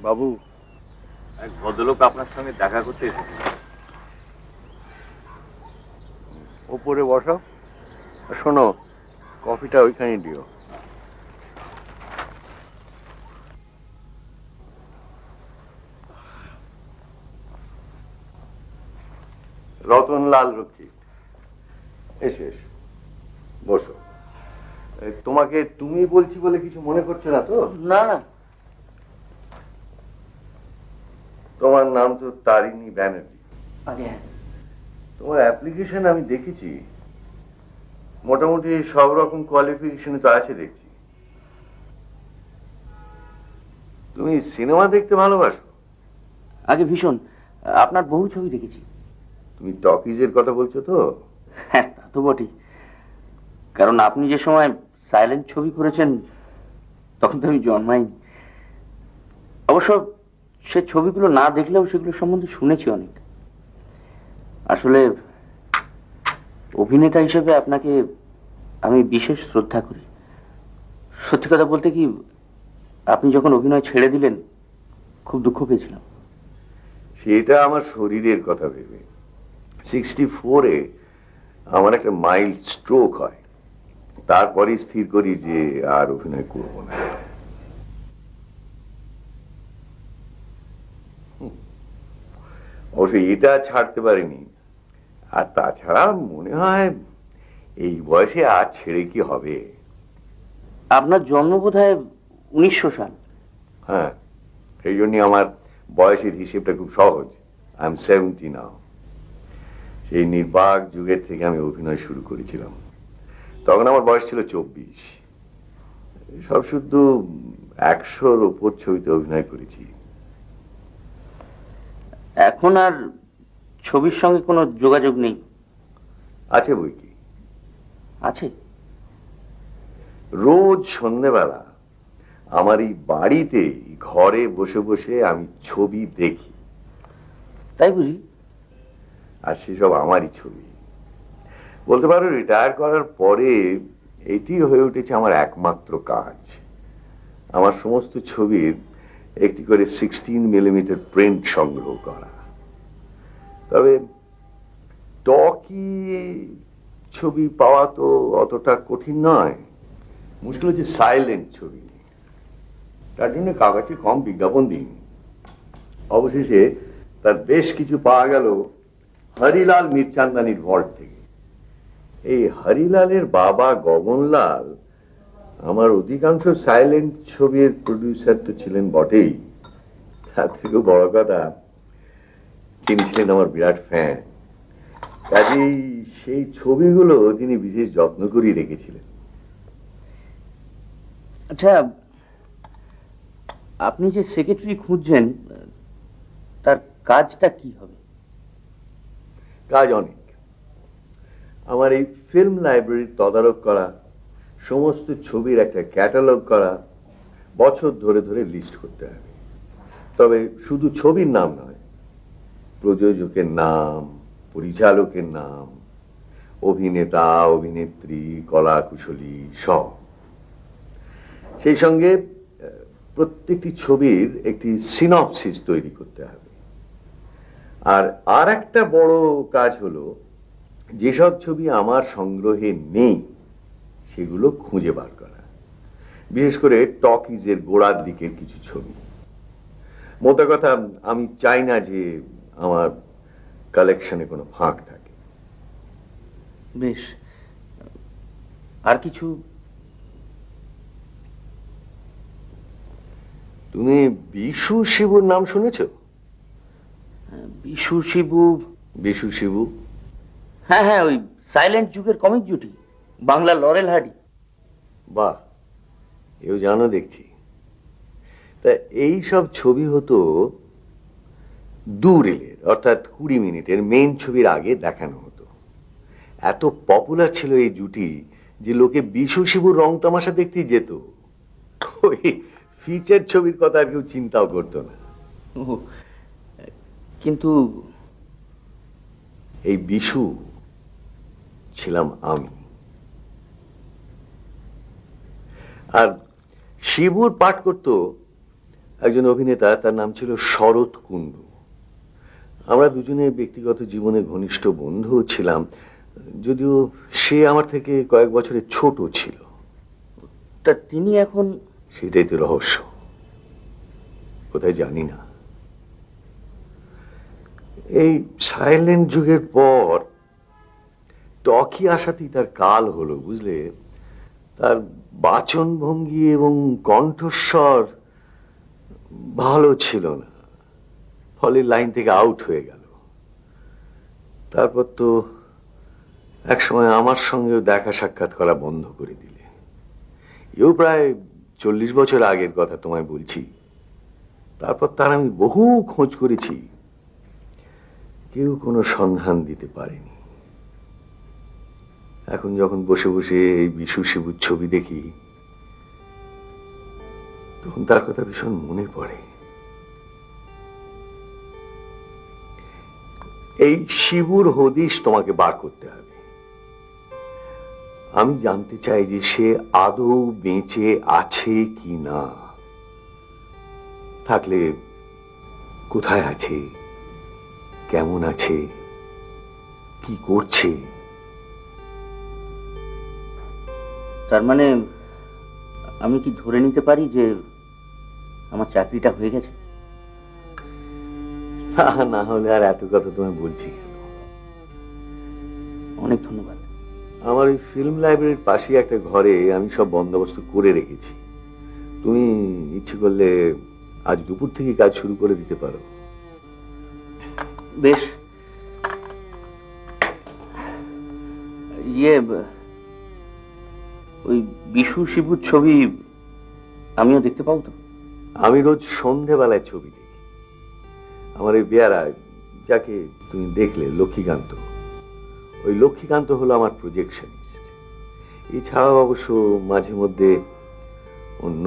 বাবু, এক ভদ্রলোক আপনার সঙ্গে দেখা করতে এসেছিল। ওপরে বসো, শোনো, কফিটা ওইখানে দিও। রতনলাল রক্ষিত, এসো এসো, বসো। তোমাকে তুমি বলছি বলে কিছু মনে করছো না তো? না না, তোমার নাম তো তারিণী ব্যানার্জি। আগে তোমার অ্যাপ্লিকেশন আমি দেখেছি, মোটামুটি সব রকম কোয়ালিফিকেশনে তো আছে দেখছি। তুমি সিনেমা দেখতে ভালোবাসো? আগে ভীষণ, আপনার বহু ছবি দেখেছি। তুমি টকিজের কথা বলছো তো? হ্যাঁ, তা তো বটেই, কারণ আপনি যে সময় সাইলেন্ট ছবি করেছেন তখন তো আমি জন্মাইনি। অবশ্য সে ছবিগুলো না দেখলেও সেগুলো সম্বন্ধে শুনেছি অনেক। আসলে অভিনেতা হিসেবে আপনাকে আমি বিশেষ শ্রদ্ধা করি। সত্যি কথা বলতে কি, আপনি যখন অভিনয় ছেড়ে দিলেন খুব দুঃখ পেয়েছিলাম। সেটা আমার শরীরের কথা ভেবে। 64-এ আমার একটা মাইল্ড স্ট্রোক হয়, তারপরে স্থির করি যে আর অভিনয় করব না। অবশ্য এটা ছাড়তে পারিনি। আর তাছাড়া মনে হয় এই বয়সে আর ছেড়ে কি হবে। আপনার জন্ম বোধহয় 1900 সাল। হ্যাঁ, সেই জন্য আমার বয়সের হিসেবটা খুব সহজ। আই এম 70 নাও। সেই নির্বাক যুগের থেকে আমি অভিনয় শুরু করেছিলাম। তখন আমার বয়স ছিল 24। সব শুধু 100-র উপর ছবিতে অভিনয় করেছি। এখন আর ছবির সঙ্গে কোনো যোগাযোগ নেই? আছে বই কি, আছে। রোজ সন্ধ্যেবেলা আমার এই বাড়িতে ঘরে বসে বসে আমি ছবি দেখি। তাই বুঝি? আর সেসব আমারই ছবি। বলতে পারো রিটায়ার করার পরে এটি হয়ে উঠেছে আমার একমাত্র কাজ। আমার সমস্ত ছবির একটি করে 16mm প্রিন্ট সংগ্রহ করা। তবে টকি ছবি পাওয়া তো অতটা কঠিন নয়। মুশকিল হচ্ছে সাইলেন্ট ছবি, তার জন্য কাগজে কম বিজ্ঞাপন দিন। অবশেষে তার বেশ কিছু পাওয়া গেল হরিলাল মিরচান্দানির ভল্ট থেকে। এই হরিলালের বাবা গগনলাল আমার অধিকাংশ সাইলেন্ট ছবির প্রডিউসার তো ছিলেন বটেই, তার থেকেও বড় কথা তিনি ছিলেন আমার বিরাট ফ্যান। কাজেই সেই ছবিগুলো তিনি বিশেষ যত্ন করেই রেখেছিলেন। আচ্ছা, আপনি যে সেক্রেটারি খুঁজছেন তার কাজটা কি হবে? কাজ অনেক। আমার এই ফিল্ম লাইব্রেরির তদারক করা, সমস্ত ছবির একটা ক্যাটালগ করা, বছর ধরে ধরে লিস্ট করতে হবে। তবে শুধু ছবির নাম নয়, প্রযোজকের নাম, পরিচালকের নাম, অভিনেতা, অভিনেত্রী, কলাকুশলী সব। সেই সঙ্গে প্রত্যেকটি ছবির একটি সিনপসিস তৈরি করতে হবে। আর একটা বড় কাজ হলো যেসব ছবি আমার সংগ্রহে নেই সেগুলো খুঁজে বার করা, বিশেষ করে টকিজের গোড়ার দিকের কিছু ছবি। মোদ্দা কথা, আমি চাই না যে আমার কালেকশনে কোনো ফাঁক থাকে। বেশ, আর কিছু? তুমি বিশু শিবুর নাম শুনেছ? বিশু শিবু? বিশু শিবু, হ্যাঁ হ্যাঁ, ওই সাইলেন্ট যুগের কমিক জুটি, বাংলা লরেল হার্ডি। বাহ, এও জানো দেখছি। তা এই সব ছবি হতো 2 রিলের, অর্থাৎ 20 মিনিটের মেইন ছবির আগে দেখানো হতো। এত পপুলার ছিল এই জুটি যে লোকে বিশু শিবুর রং তামাশা দেখতেই যেত। ওই ফিচার ছবির কথা আর কেউ চিন্তাও করতো না। কিন্তু এই বিশু ছিলাম আমি। আর শিবুর পাঠ করত একজন অভিনেতা, তার নাম ছিল শরৎ কুণ্ডু। আমরা দুজনে ব্যক্তিগত জীবনে ঘনিষ্ঠ বন্ধুও ছিলাম, যদিও সে আমার থেকে কয়েক বছরের ছোট ছিল। তা তিনি এখন? সেটাই তো রহস্য, কোথায় জানি না। এই সাইলেন্ট যুগের পর টকি আসাতেই তার কাল হলো, বুঝলে। তার বাচন ভঙ্গি এবং কণ্ঠস্বর ভালো ছিল না, ফলে লাইন থেকে আউট হয়ে গেল। তারপর তো একসময় আমার সঙ্গেও দেখা সাক্ষাৎ করা বন্ধ করে দিলে। এও প্রায় 40 বছর আগের কথা তোমায় বলছি। তারপর তার আমি বহু খোঁজ করেছি, কেউ কোনো সন্ধান দিতে পারেনি। এখন যখন বসে বসে এই বিশু শিবুর ছবি দেখি, তখন তার কথা ভীষণ মনে পড়ে। এই শিবুর হদিশ তোমাকে বার করতে হবে। আমি জানতে চাই যে সে আদৌ বেঁচে আছে কি না, থাকলে কোথায় আছে, কেমন আছে, কি করছে। তার মানে আমি কি ধরে নিতে পারি যে আমার চাকরিটা হয়ে গেছে? না হলে আর এত কথা তোমায় বলছি কেন? অনেক ধন্যবাদ। আমার ওই ফিল্ম লাইব্রেরির পাশে একটা ঘরে আমি সব বন্দোবস্ত করে রেখেছি। তুমি ইচ্ছে করলে আজ দুপুর থেকে কাজ শুরু করে দিতে পারো। বেশ। ওই বিশু শিবুর ছবি আমিও দেখতে পাবো তো? আমি রোজ সন্ধেবেলায় ছবি দেখি। আমার ওই বেয়ারা, যাকে তুমি দেখলে, লক্ষ্মীকান্ত, ওই লক্ষ্মীকান্ত হলো আমার প্রজেকশনিস্ট। এছাড়াও অবশ্য মাঝে মধ্যে অন্য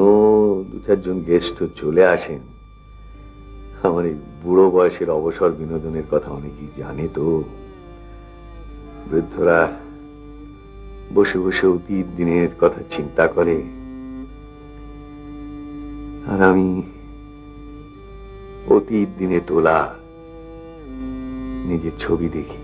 2-4 জন গেস্ট চলে আসেন। আমার এই বুড়ো বয়সের অবসর বিনোদনের কথা অনেকেই জানে তো। বৃদ্ধরা বসে বসে অতীত দিনের কথা চিন্তা করে, আর আমি অতীত দিনে তোলা নিজের ছবি দেখি।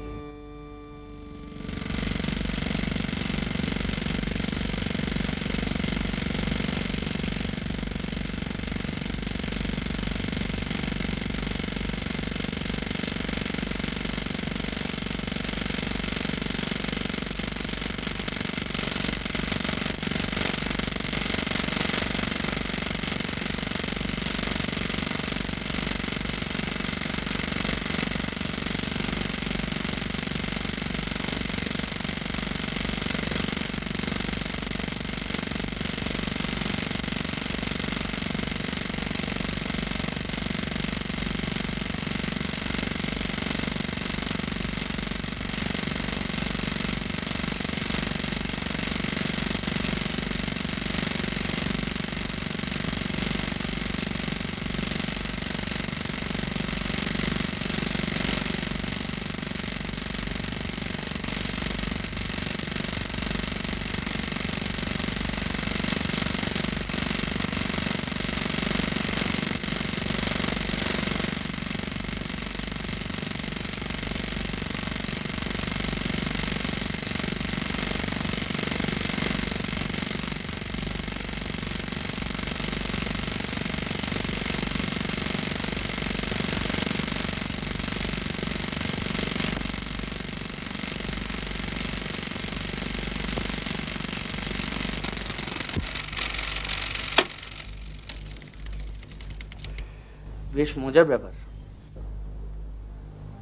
বেশ মজার ব্যাপার।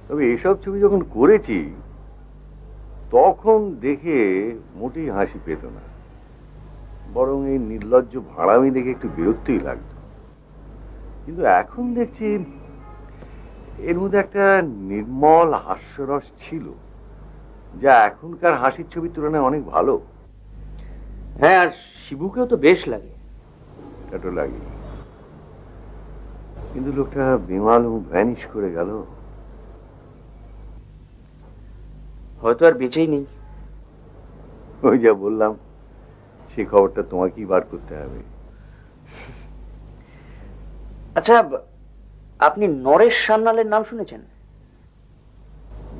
তবে এসব ছবি যখন করেছি তখন দেখে মোটেই হাসি পেত না, বরং এই নির্লজ্জ ভাড়ামি দেখে একটু বিরক্তই লাগতো। কিন্তু এখন দেখছি এর মধ্যে একটা নির্মল হাস্যরস ছিল, যা এখনকার হাসির ছবির তুলনায় অনেক ভালো। হ্যাঁ, আর শিবুকেও তো বেশ লাগে। এটা লাগে, কিন্তু লোকটা বেমালুম ভ্যানিশ করে গেল। হয়তো আর বেঁচেই নেই। ওই যা বললাম, সেই খবরটা তোমাকেই বার করতে হবে। আচ্ছা, আপনি নরেশ সান্যালের নাম শুনেছেন?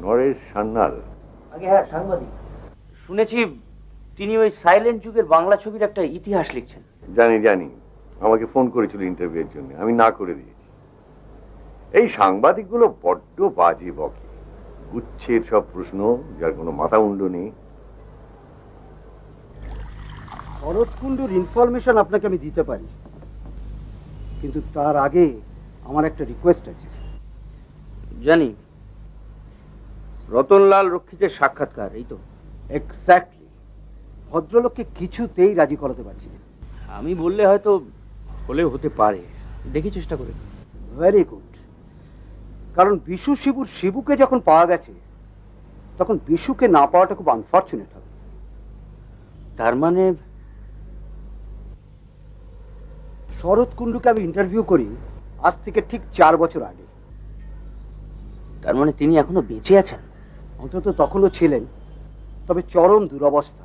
নরেশ সান্যাল? আগে হ্যাঁ, সাংবাদিক। শুনেছি তিনি ওই সাইলেন্ট যুগের বাংলা ছবির একটা ইতিহাস লিখছেন। জানি জানি, আমাকে ফোন করেছিল ইন্টারভিউয়ের জন্য, আমি না করে দিয়েছি। এই সাংবাদিকগুলো বড্ড বাজে বকে, গুচ্ছের সব প্রশ্ন, যার কোনো মাথা মুন্ডু নেই। শরৎকুণ্ডুর ইনফরমেশন আপনাকে আমি দিতে পারি, কিন্তু তার আগে আমার একটা রিকোয়েস্ট আছে। জানি, রতনলাল রক্ষিতের সাক্ষাৎকার, এই তো? এক্স্যাক্টলি। ভদ্রলোককে কিছুতেই রাজি করাতে পারছি না। আমি বললে হয়তো হলেও হতে পারে, দেখি চেষ্টা করে। Very good. কারণ বিশু শিবুর শিবুকে যখন পাওয়া গেছে, তখন বিশুকে না পাওয়াটা খুব আনফর্চুনেট হবে। তার মানে শরৎকুণ্ডুকে আমি ইন্টারভিউ করি আজ থেকে ঠিক 4 বছর আগে। তার মানে তিনি এখনো বেঁচে আছেন? অন্তত তখনও ছিলেন, তবে চরম দুরবস্থা।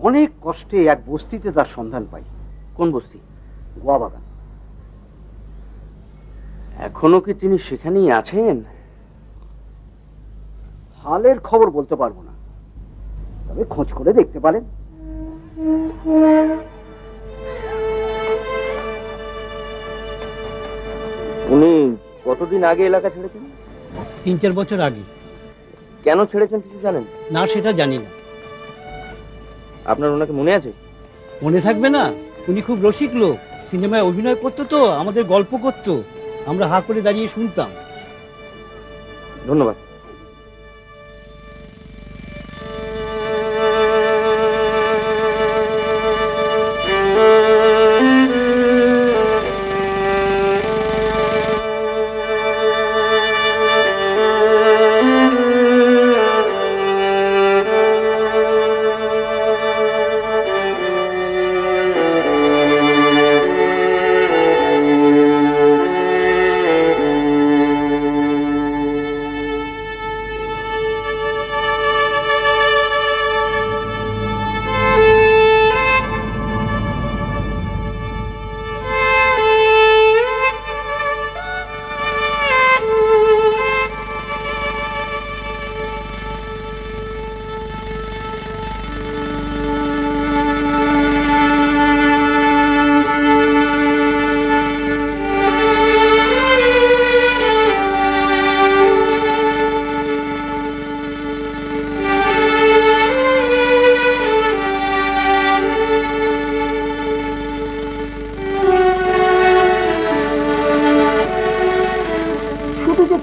অনেক কষ্টে এক বস্তিতে তার সন্ধান পাই। কোন বস্তি? গোয়া বাগান। এখনো কি তিনি সেখানেই আছেন? হালের খবর বলতে পারবো না, তবে খোঁজ করে দেখতে পারেন। উনি কতদিন আগে এলাকা ছেড়েছেন? 3-4 বছর আগে। কেন ছেড়েছেন কিছু জানেন? না, সেটা জানি না। আপনার ওনাকে মনে আছে? মনে থাকবে না? উনি খুব রসিক লোক, সিনেমায় অভিনয় করতো, তো আমাদের গল্প করতো, আমরা হা করে দাঁড়িয়ে শুনতাম। ধন্যবাদ।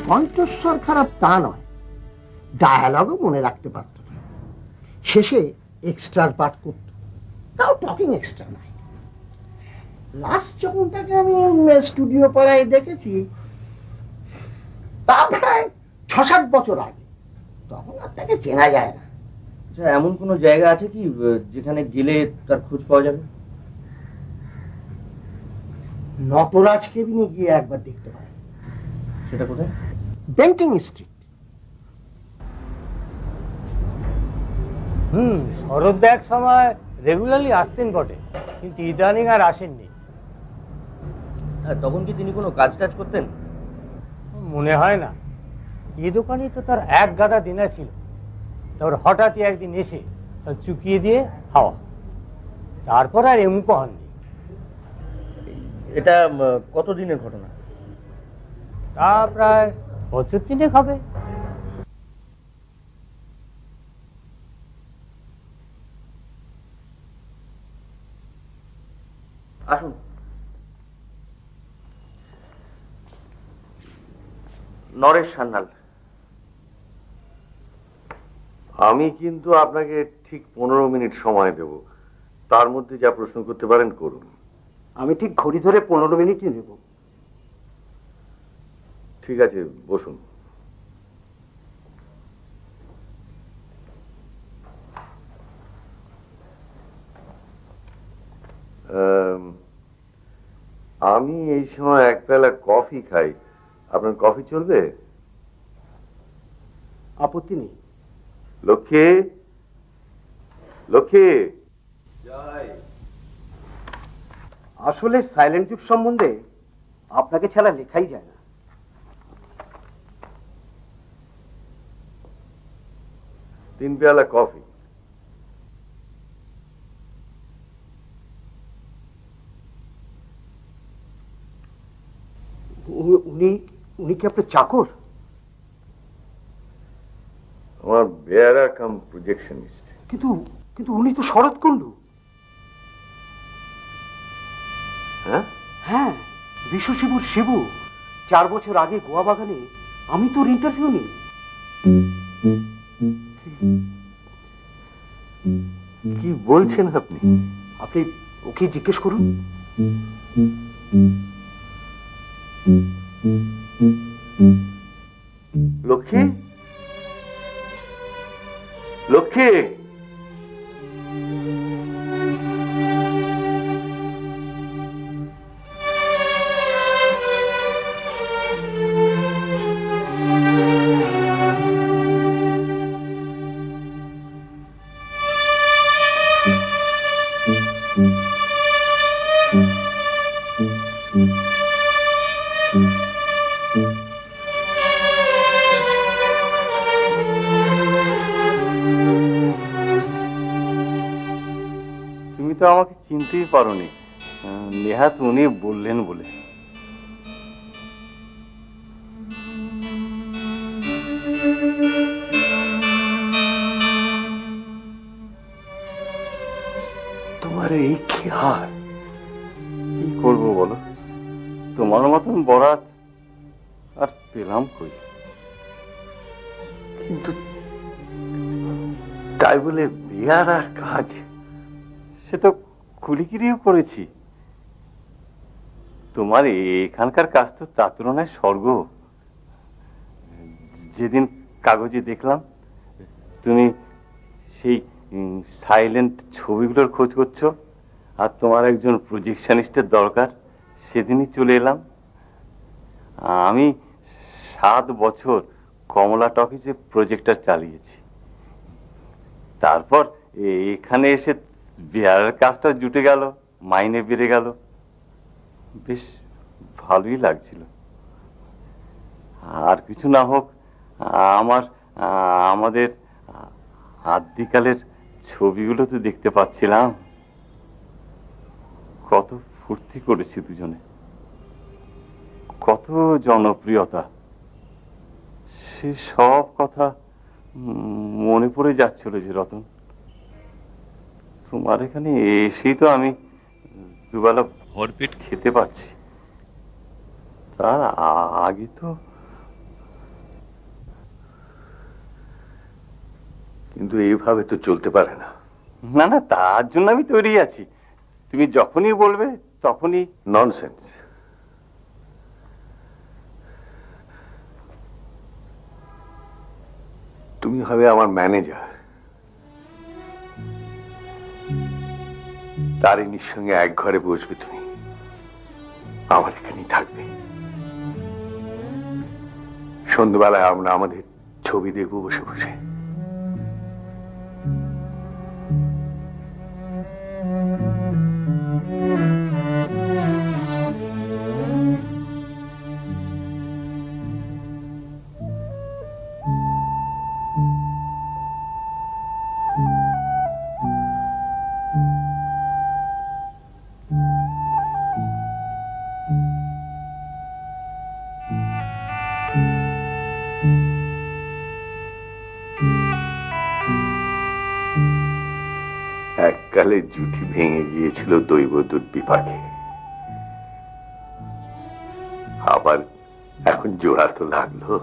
কণ্ঠস্বর খারাপ তা নয়, ডায়ালগও মনে রাখতে পারত না। শেষে এক্সট্রার পাঠ করত, তাও টকিং এক্সট্রা নয়। লাস্ট যখন তাকে আমি স্টুডিও পাড়ায় দেখেছি, তা প্রায় 6-7 বছর আগে, তখন আর তাকে চেনা যায় না। আচ্ছা, এমন কোনো জায়গা আছে কি যেখানে গেলে তার খোঁজ পাওয়া যাবে? নটরাজ কেবিনে গিয়ে একবার দেখতে পারেন। সেটা কোথায়? Bentinck street. শরৎ এক সময় রেগুলারলি আসতেন বটে, কিন্তু ইদানিং আর আসেননি। তখন কি তিনি কোনো কাজ টাজ করতেন? মনে হয় না। এই দোকানেই তো তার এক গাদা দিনা ছিল, তারপর হঠাৎই একদিন এসে সব চুকিয়ে দিয়ে হাওয়া, তারপর আর এমুকো হননি। এটা কতদিনের ঘটনা? তা প্রায় বছর 3 হবে। আসুন। নরেশ সান্যাল। আমি কিন্তু আপনাকে ঠিক 15 মিনিট সময় দেব, তার মধ্যে যা প্রশ্ন করতে পারেন করুন। আমি ঠিক ঘড়ি ধরে 15 মিনিটই নেব। ঠিক আছে, বসুন। আমি এই সময় এক বেলা কফি খাই, আপনার কফি চলবে? আপত্তি নেই। লক্ষ্মী, লক্ষ্মী। আসলে সাইলেন্ট যুগ সম্বন্ধে আপনাকে ছাড়া লেখাই যায় না। তিন পেয়ালা কফি। উনি উনি কি আপনার চাকর? আমার বেয়ারা কাম প্রজেকশনিস্ট। কিন্তু কিন্তু উনি তো শরৎ কুণ্ডু। হ্যাঁ, হ্যাঁ, বিশু শিবুর শিবু। 4 বছর আগে গোয়া বাগানে আমি তোর ইন্টারভিউ নিই। কি বলছেন আপনি? আপনি ওকে জিজ্ঞেস করুন। লক্ষ্মী, লক্ষ্মী, তুমি তো আমাকে চিনতেই পারোনি। নেহাত উনি বললেন বলে। তোমার এই খেয়াল। কি করবো বলো, তোমার মতন বরাত আর পেলাম কই। কিন্তু তাই বলে বিয়ার আর কাজ? সে তো খুলিগিরিও করেছি। তোমার এখানকার কাজ তো তার তুলনায় স্বর্গ। যেদিন কাগজে দেখলাম তুমি সেই সাইলেন্ট ছবিগুলোর খোঁজ করছো আর তোমার একজন প্রজেকশনিস্টের দরকার, সেদিনই চলে এলাম। আমি 7 বছর কমলা টকিজে প্রজেক্টর চালিয়েছি। তারপর এখানে এসে বিহারের কাজটা জুটে গেল, মাইনে বেড়ে গেল, বেশ ভালোই লাগছিল। আর কিছু না হোক, আমাদের আদিকালের ছবিগুলো তো দেখতে পাচ্ছিলাম। কত ফুর্তি করেছি দুজনে, কত জনপ্রিয়তা, সে সব কথা মনে পড়ে যাচ্ছিল যে রতন। তোমার এখানে এসেই তো আমি দুবেলা ভরপেট খেতে পাচ্ছি, তার আগে তো। কিন্তু এইভাবে তো চলতে পারে না। না না, তার জন্য আমি তৈরি আছি। তুমি যখনই বলবে তখনই। ননসেন্স। তুমি হবে আমার ম্যানেজার, তারিণীর সঙ্গে এক ঘরে বসবে তুমি, আমার এখানেই থাকবে। সন্ধ্যাবেলায় আমরা আমাদের ছবি দেখবো বসে বসে। এককালে জুটি ভেঙে গিয়েছিল দৈবদূত বিপাকে, আবার এখন জোড়া তো লাগলো।